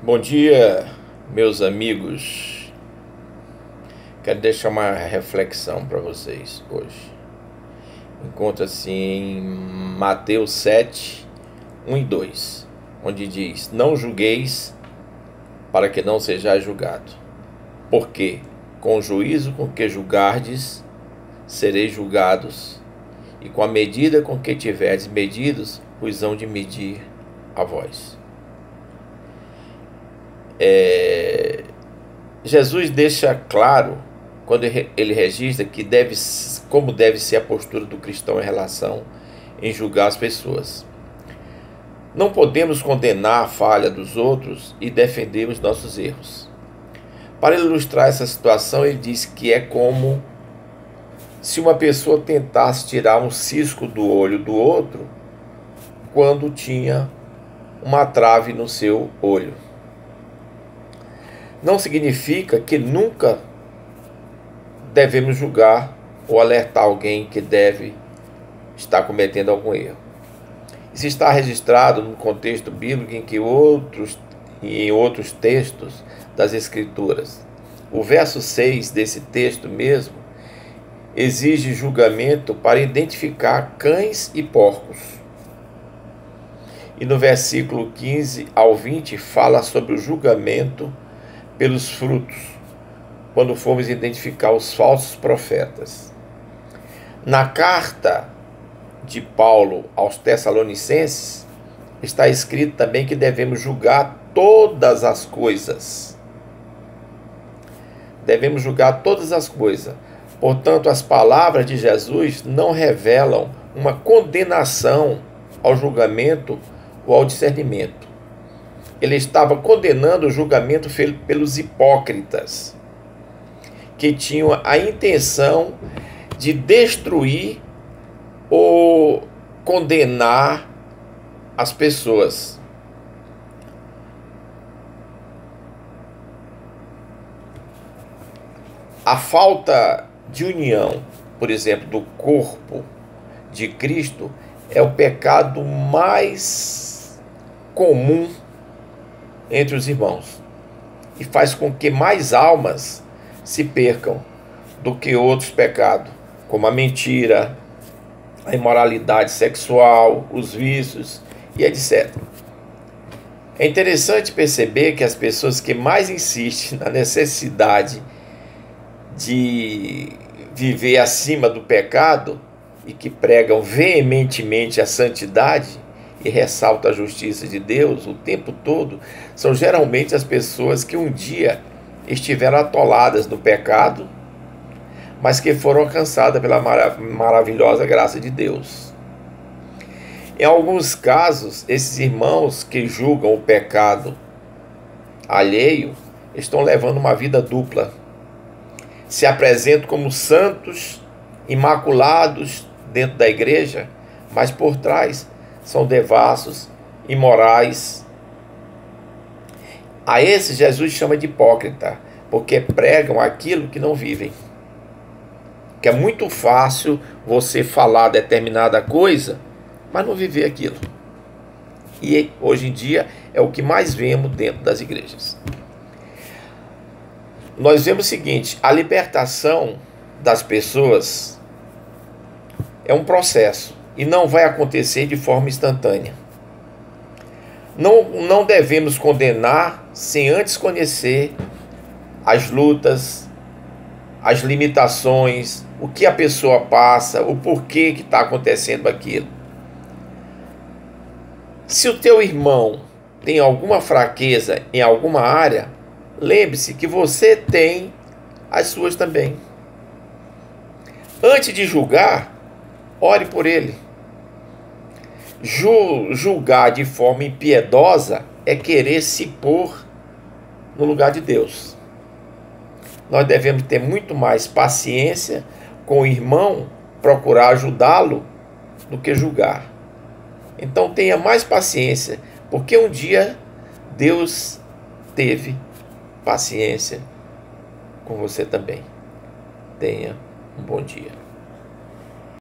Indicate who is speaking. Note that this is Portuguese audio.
Speaker 1: Bom dia, meus amigos. Quero deixar uma reflexão para vocês hoje. Encontra-se em Mateus 7, 1 e 2, onde diz: Não julgueis para que não sejais julgado, porque com o juízo com que julgardes, sereis julgados, e com a medida com que tiverdes medidos, vos hão de medir a vós. Jesus deixa claro, quando ele registra, como deve ser a postura do cristão em relação em julgar as pessoas. Não podemos condenar a falha dos outros e defender os nossos erros. Para ilustrar essa situação, ele diz que é como se uma pessoa tentasse tirar um cisco do olho do outro quando tinha uma trave no seu olho. Não significa que nunca devemos julgar ou alertar alguém que deve estar cometendo algum erro. Isso está registrado no contexto bíblico em outros textos das Escrituras. O verso 6 desse texto mesmo exige julgamento para identificar cães e porcos. E no versículo 15 ao 20 fala sobre o julgamento pelos frutos, quando formos identificar os falsos profetas. Na carta de Paulo aos Tessalonicenses, está escrito também que devemos julgar todas as coisas. Devemos julgar todas as coisas. Portanto, as palavras de Jesus não revelam uma condenação ao julgamento ou ao discernimento. Ele estava condenando o julgamento feito pelos hipócritas, que tinham a intenção de destruir ou condenar as pessoas. A falta de união, por exemplo, do corpo de Cristo, é o pecado mais comum entre os irmãos e faz com que mais almas se percam do que outros pecados, como a mentira, a imoralidade sexual, os vícios e etc. É interessante perceber que as pessoas que mais insistem na necessidade de viver acima do pecado e que pregam veementemente a santidade e ressalta a justiça de Deus o tempo todo, são geralmente as pessoas que um dia estiveram atoladas no pecado, mas que foram alcançadas pela maravilhosa graça de Deus. Em alguns casos, esses irmãos que julgam o pecado alheio estão levando uma vida dupla. Se apresentam como santos, imaculados dentro da igreja, mas por trás são devassos, imorais. A esses Jesus chama de hipócrita, porque pregam aquilo que não vivem. Que é muito fácil você falar determinada coisa, mas não viver aquilo. E hoje em dia é o que mais vemos dentro das igrejas. Nós vemos o seguinte: a libertação das pessoas é um processo e não vai acontecer de forma instantânea. Não devemos condenar sem antes conhecer as lutas, as limitações, o que a pessoa passa, o porquê que está acontecendo aquilo. Se o teu irmão tem alguma fraqueza em alguma área, lembre-se que você tem as suas também. Antes de julgar, ore por ele. Julgar de forma impiedosa é querer se pôr no lugar de Deus. Nós devemos ter muito mais paciência com o irmão, procurar ajudá-lo, do que julgar. Então tenha mais paciência, porque um dia Deus teve paciência com você também. Tenha um bom dia.